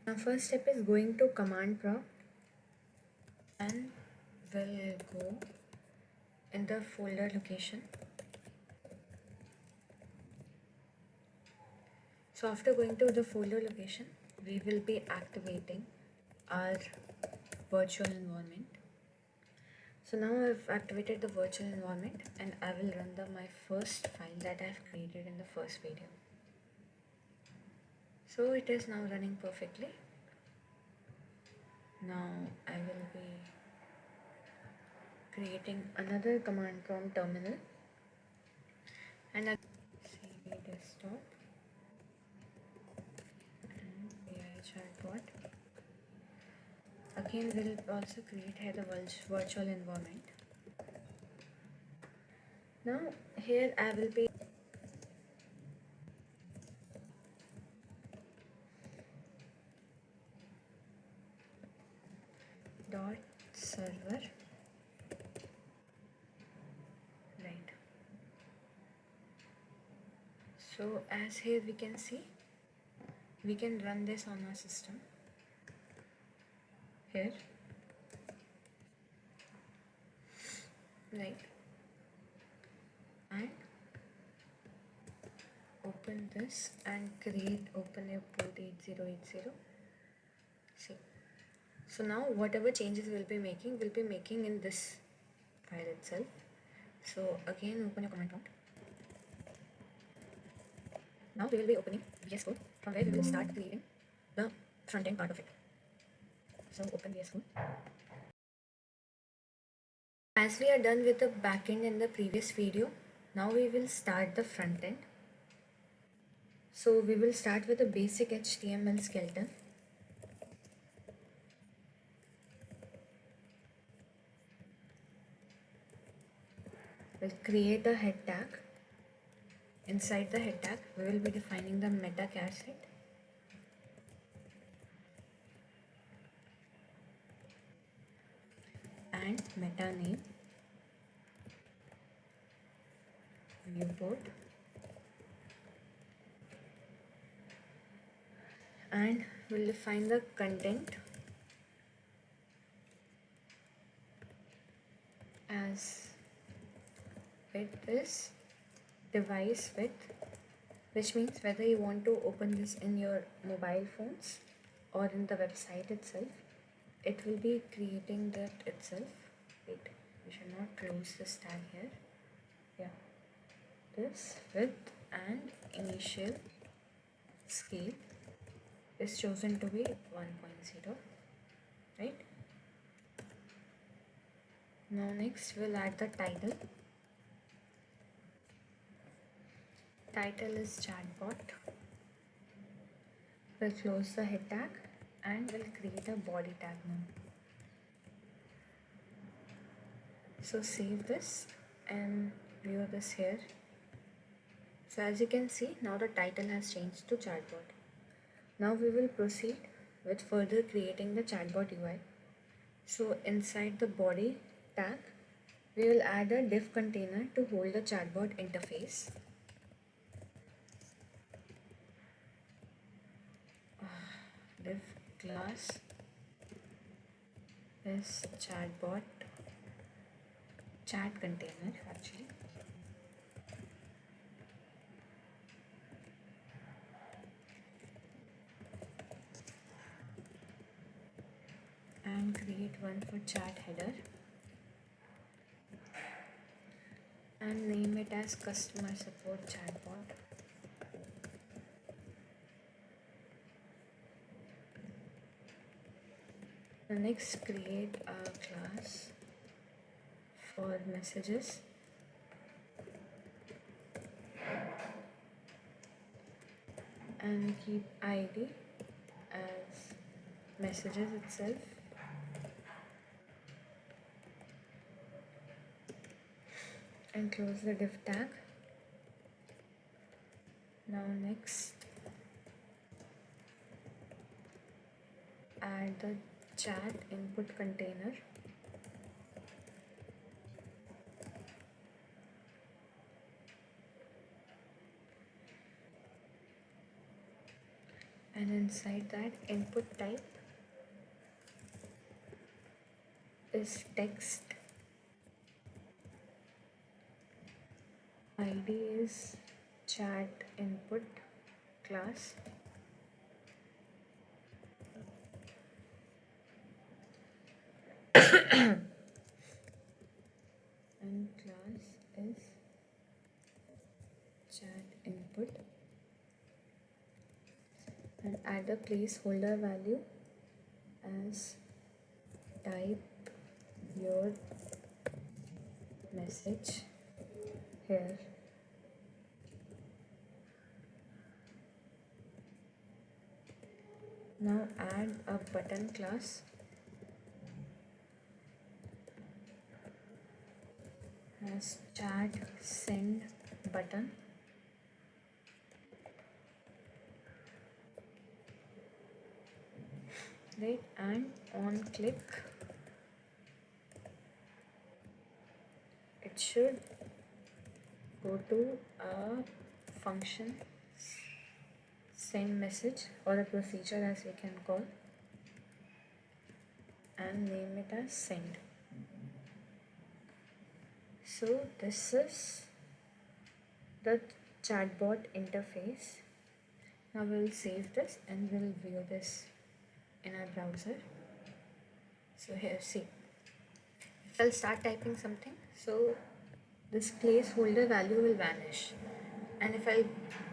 Now first step is going to command prompt and we'll go in the folder location. So after going to the folder location, we will be activating our virtual environment. So now I've activated the virtual environment and I will run my first file that I've created in the first video. So it is now running perfectly. Now I will be creating another command prompt terminal and I cd desktop and AI chatbot. Again, we'll also create here the virtual environment. Now here I will be dot server, right? So as here we can see, we can run this on our system here, right? And open this and create open a port 8080. See, so now whatever changes we'll be making in this file itself. So again, open your command prompt. Now we will be opening VS Code, from where we will start creating the front end part of it. So open VS Code. As we are done with the backend in the previous video, now we will start the front end. So we will start with a basic HTML skeleton. We'll create a head tag. Inside the head tag, we will be defining the meta char set. And meta name, viewport, and we'll define the content as width is device width, which means whether you want to open this in your mobile phones or in the website itself, it will be creating that itself. Wait, we should not close this tag here. Yeah, this width and initial scale is chosen to be 1.0, right? Now next we'll add the title. Title is chatbot. We'll close the head tag and we'll create a body tag now. So save this and view this here. So as you can see, now the title has changed to chatbot. Now we will proceed with further creating the chatbot UI. So inside the body tag, we will add a div container to hold the chatbot interface. Div class is chatbot chat container actually. And create one for chat header and name it as customer support chatbot. Next, create a class for messages and keep ID as messages itself. And close the div tag. Now next, add the chat input container. And inside that input type is text, id is chat input class, and class is chat input, and add the placeholder value as type your message here. Now add a button class as chat send button, right? And on click it should go to a function send message, or a procedure as we can call, and name it as send. So this is the chatbot interface. Now we'll save this and we'll view this in our browser. So here, see, if I'll start typing something, so this placeholder value will vanish, and if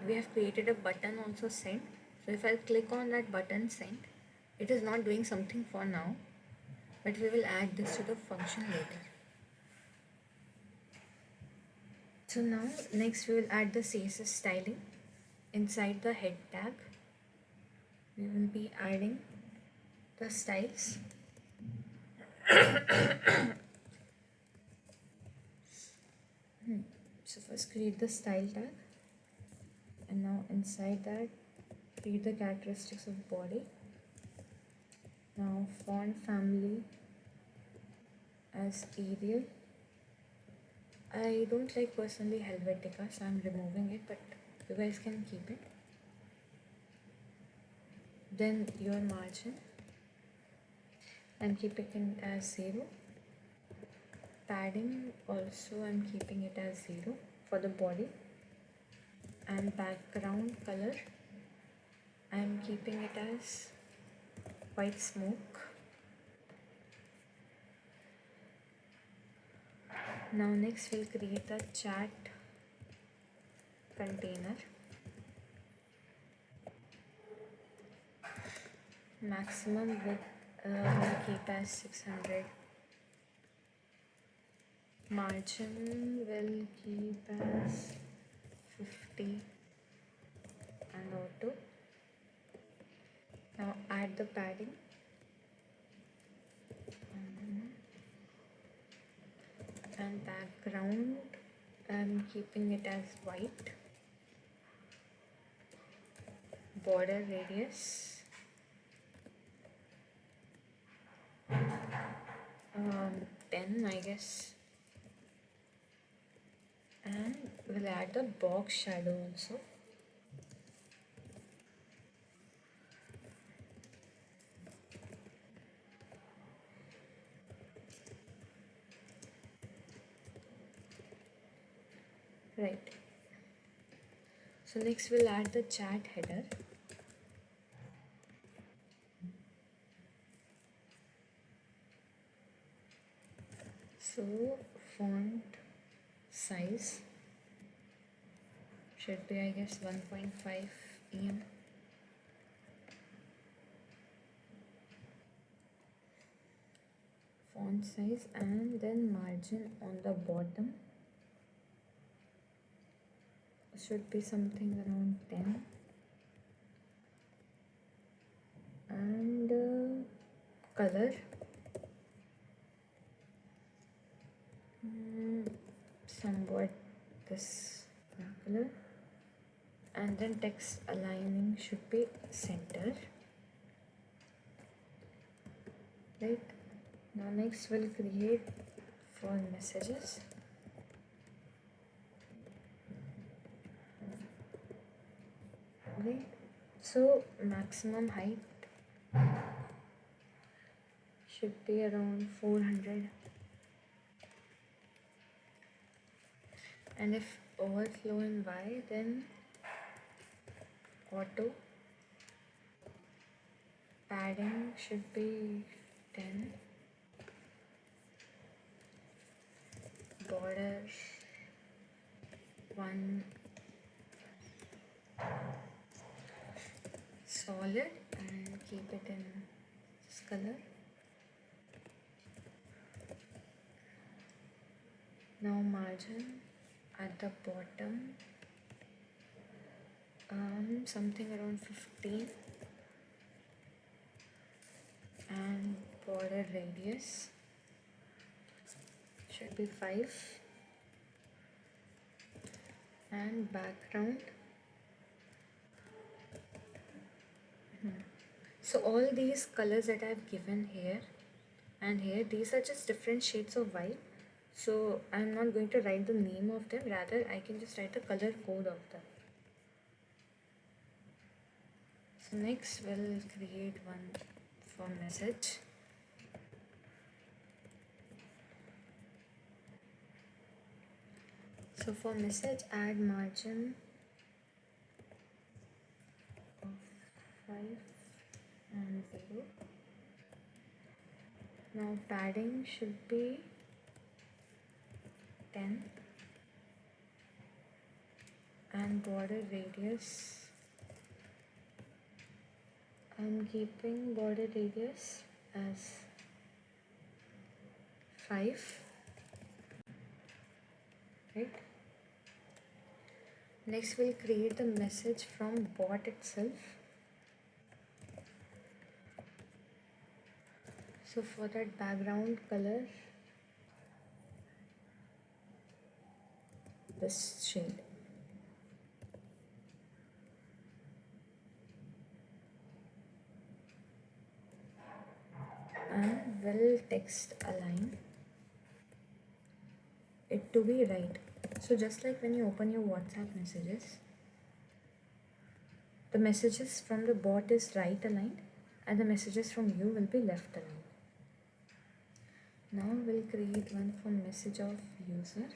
we have created a button also send, so if I click on that button send, it is not doing something for now, but we will add this to the function later. So now next we will add the CSS styling. Inside the head tag we will be adding the styles. So first create the style tag, and now inside that create the characteristics of body. Now font family as Arial. I don't like personally Helvetica, so I'm removing it, but you guys can keep it. Then your margin, I'm keeping it as 0. Padding also I'm keeping it as 0 for the body, and background color I'm keeping it as white smoke. Now next we'll create a chat container. Maximum width we'll keep as 600. Margin will keep as 50 and auto. Now add the padding. And background I'm keeping it as white. Border radius 10, I guess. And we'll add the box shadow also. Right. So next we'll add the chat header. So font size should be, I guess, 1.5 em. Font size, and then margin on the bottom should be something around 10, and color somewhat this color, and then text aligning should be center. Right. Now next we'll create for messages. Right. So maximum height should be around 400, and if overflow in Y, then auto. Padding should be 10. Border 1 solid, and keep it in this color. Now margin at the bottom, something around 15, and border radius should be 5, and background. So all these colors that I've given here and here, these are just different shades of white. So I'm not going to write the name of them, rather I can just write the color code of them. So next we'll create one for message. So for message, add margin of 5 and 0. Now padding should be 10, and border radius, I'm keeping border radius as 5, right? Next we'll create the message from bot itself. So for that, background color, this shade. And we'll text align it to be right. So just like when you open your WhatsApp messages, the messages from the bot is right aligned and the messages from you will be left aligned. Now we'll create one for message of user.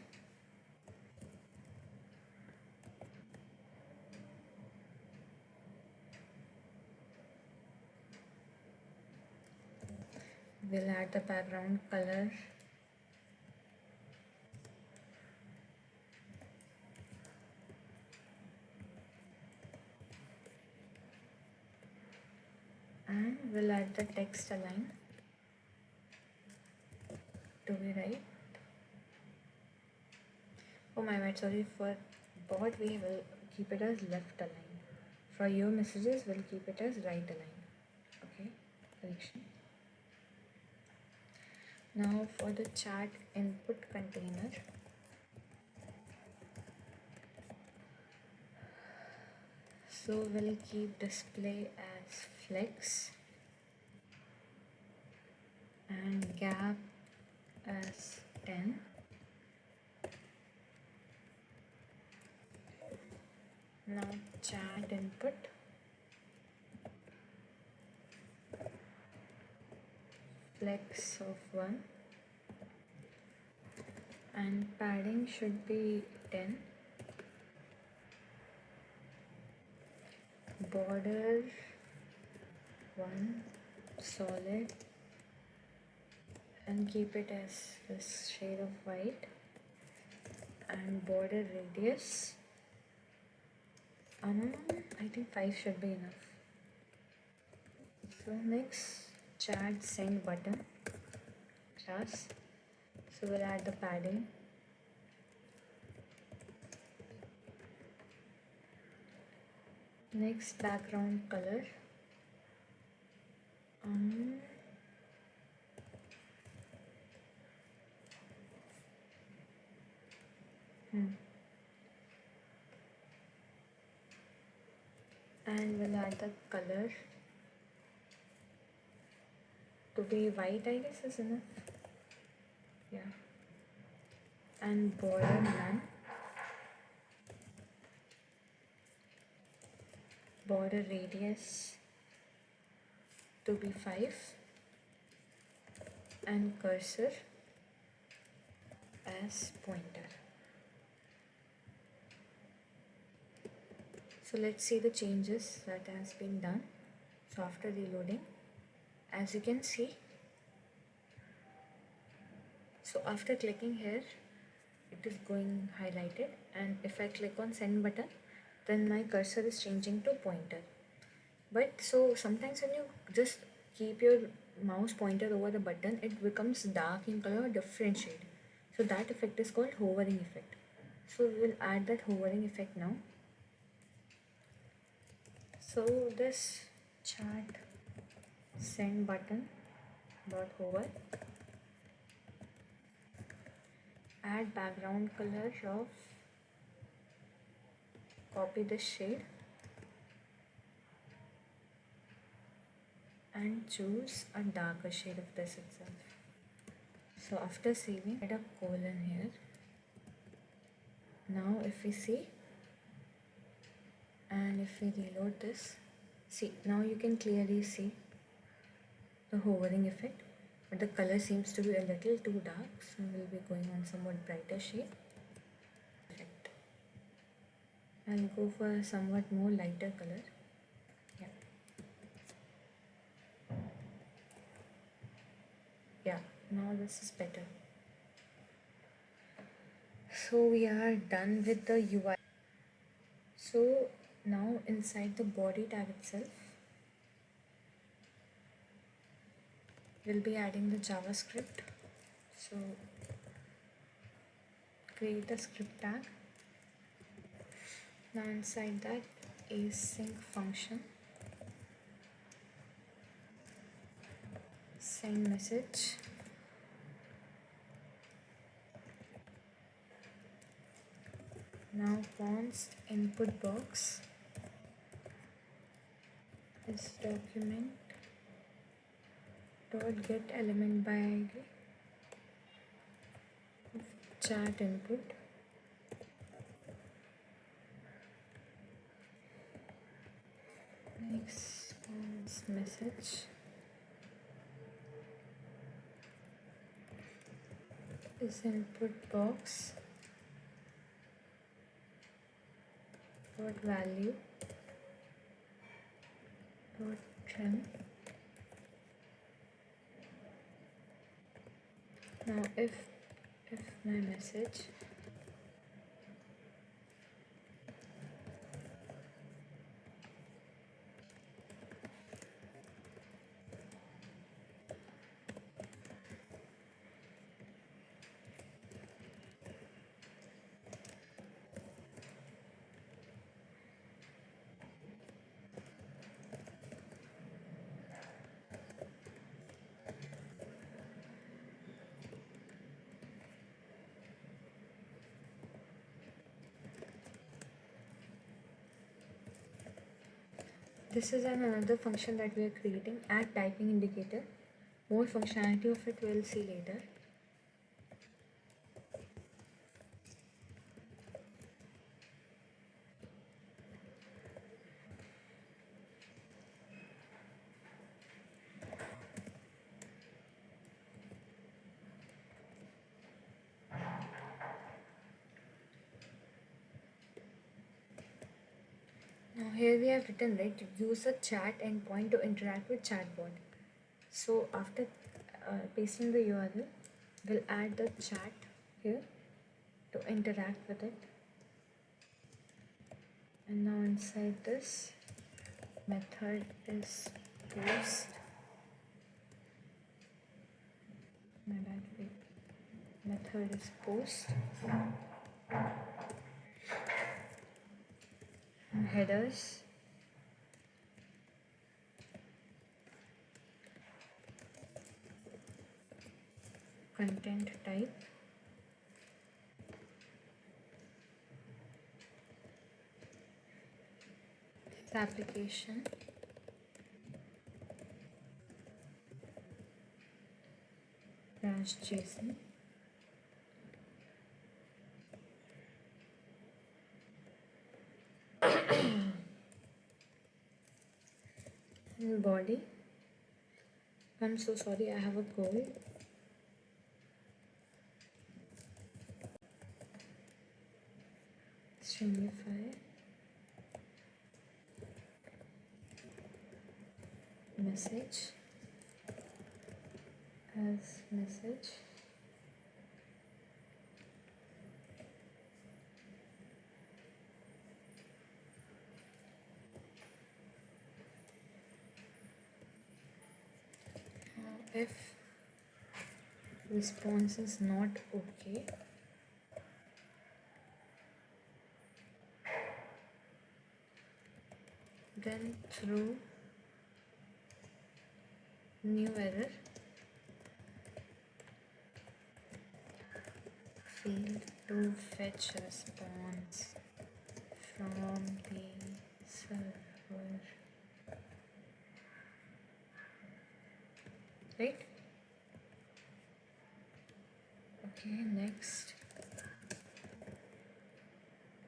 We'll add the background color. And we'll add the text align to be right. Oh my bad, sorry, for bot we will keep it as left align. For your messages we'll keep it as right align. Okay, correction. Now for the chat input container, so we'll keep display as flex and gap as 10. Now chat input, flex of 1, and padding should be 10. Border 1 solid, and keep it as this shade of white, and border radius, I think 5 should be enough. So next, chat send button class, so we'll add the padding. Next, background color, and we'll add the color to be white, I guess is enough. Yeah. And border none. border radius to be 5 and cursor as pointer. So let's see the changes that has been done. So after reloading, as you can see, so after clicking here, it is going highlighted, and if I click on send button, then my cursor is changing to pointer. But so sometimes when you just keep your mouse pointer over the button, it becomes dark in color, different shade. So that effect is called hovering effect. So we will add that hovering effect now. So this chat send button dot hover, add background color of, copy this shade and choose a darker shade of this itself. So after saving, add a colon here. Now if we see, and if we reload this, see, now you can clearly see the hovering effect, but the color seems to be a little too dark, so we'll be going on somewhat brighter shade. Effect. I'll go for a somewhat more lighter color. Yeah. Yeah, now this is better. So we are done with the UI. So now inside the body tag itself, we'll be adding the JavaScript. So create a script tag. Now inside that async function, send message. Now fonts input box is document dot get element by ID of chat input. Next fonts message is input box dot value dot trim. Now if my message this is another function that we are creating, add typing indicator. More functionality of it we'll see later. Now here we have written, right, use a chat endpoint to interact with chatbot. So after pasting the URL, we'll add the chat here to interact with it. And now inside this method is post. My bad, wait. Method is post. Headers, content type, application, dash JSON, body. I'm so sorry, I have a cold. Stringify message as message. If response is not okay, then throw new error, failed to fetch response from the server. Right? Okay, next.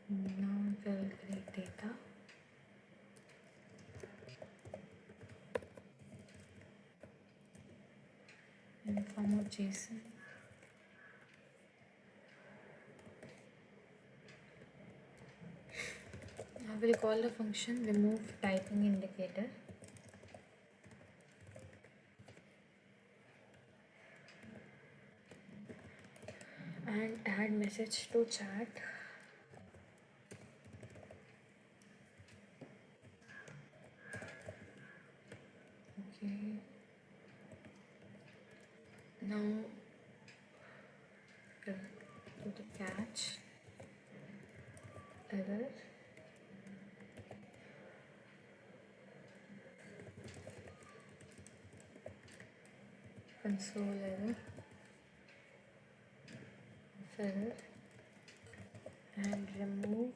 Now we'll create data. In form of JSON. I will call the function remove typing indicator. And add message to chat. Okay. Now go to catch error. Console error. Error. And remove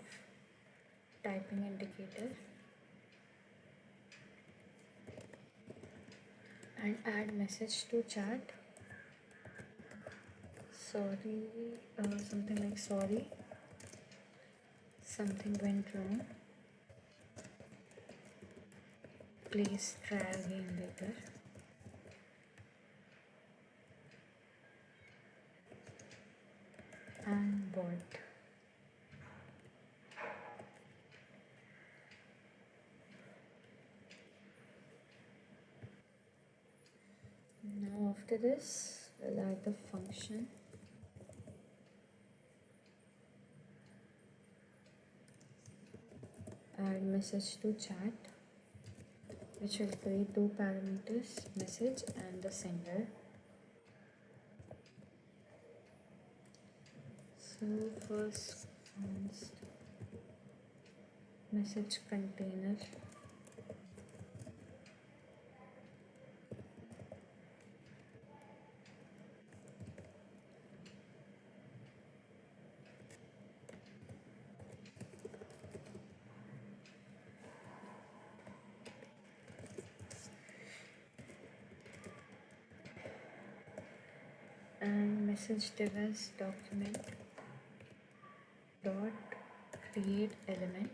typing indicator. And add message to chat. Sorry, something like sorry. Something went wrong. Please try again later. And bot. Now after this, we'll add the function. Add message to chat, which will create two parameters, message and the sender. So first message container. And message device document dot create element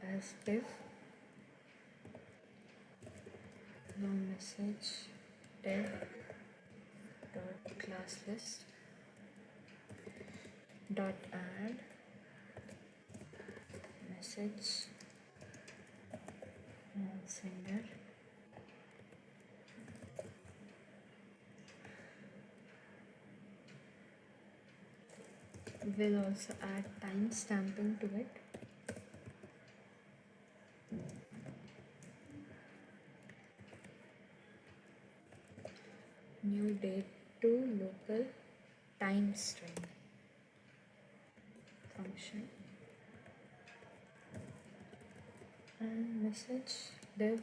as div. Now message div dot class list dot add message and sender. We'll also add time stamping to it. New date to local time string function. And message div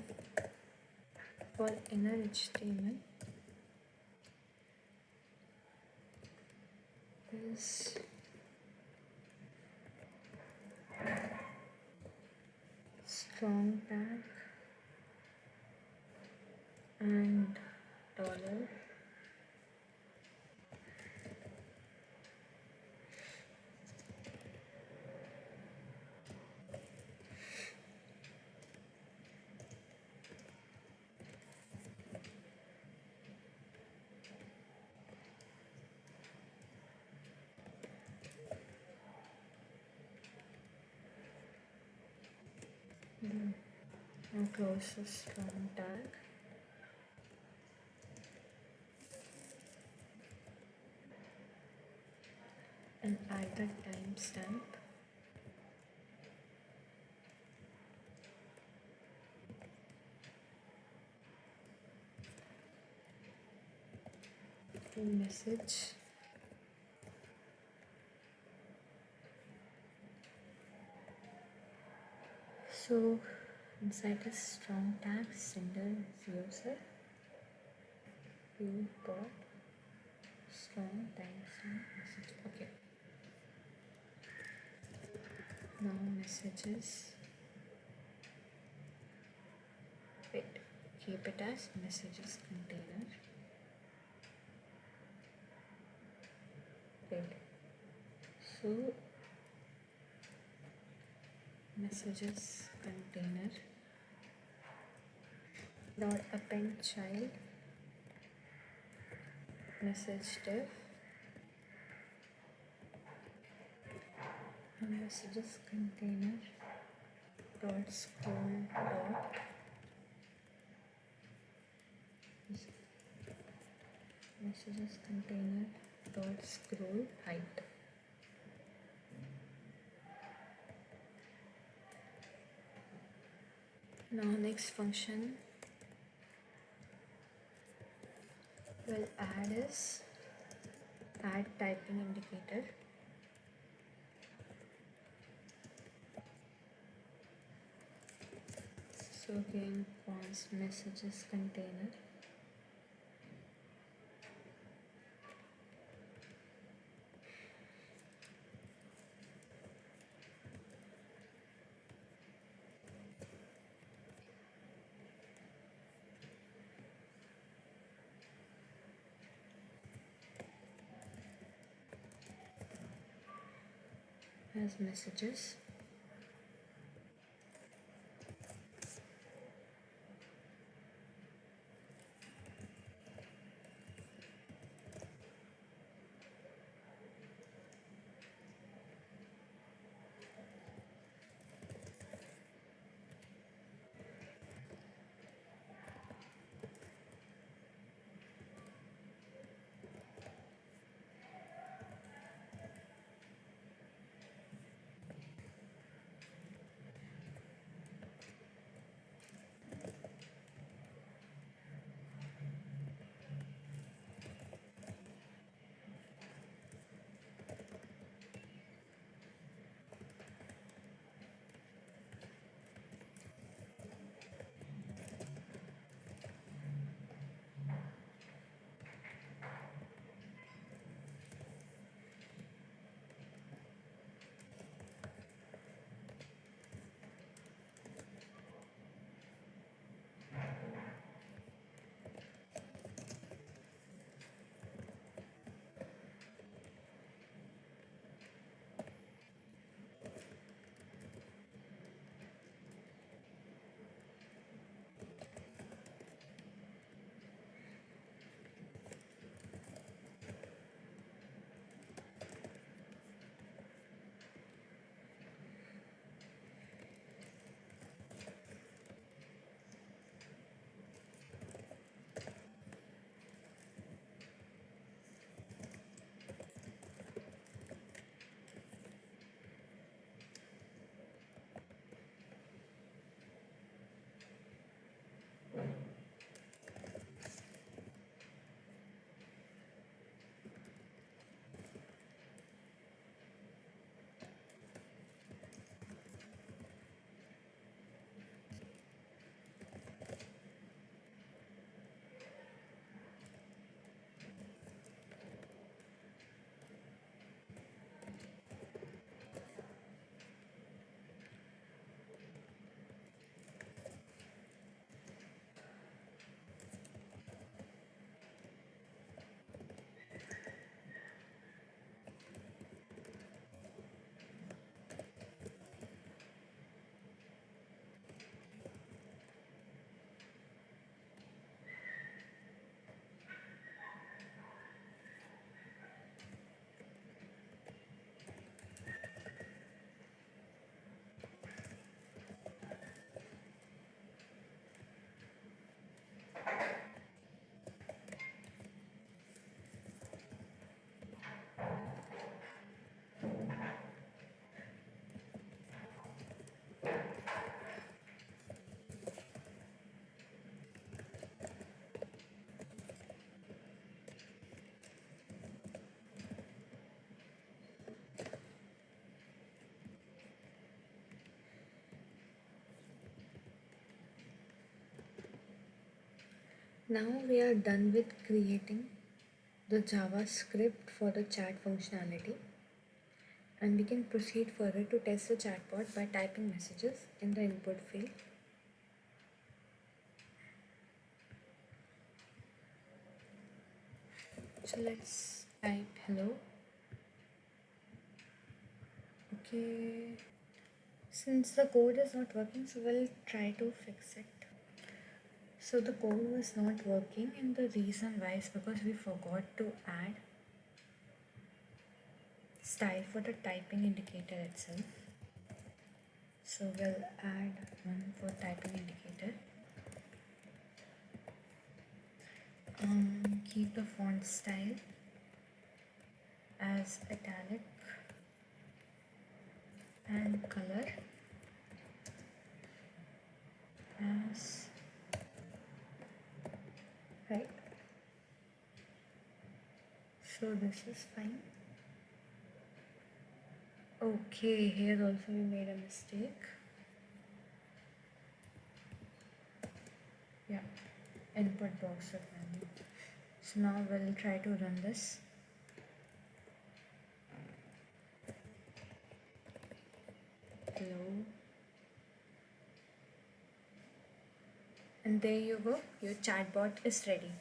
for inner HTML is strong tag and dollar. Now close the strong tag. And add the timestamp. Message. So inside the strong tag, sender is user. You got strong timestamp message. Okay. Now messages. Wait. Keep it as messages container. Wait. So messages container dot append child message div and messages container dot scroll dot messages container dot scroll height. Now next function we'll add is add typing indicator. So again const messages container as messages. Now we are done with creating the JavaScript for the chat functionality, and we can proceed further to test the chatbot by typing messages in the input field. So let's type hello. Okay, since the code is not working, so we'll try to fix it. So the code was not working, and the reason why is because we forgot to add style for the typing indicator itself. So we'll add one for typing indicator. Keep the font style as italic and color as right. So this is fine. Okay, here also we made a mistake. Yeah, input box requirement. So now we'll try to run this. Hello. And there you go, your chatbot is ready.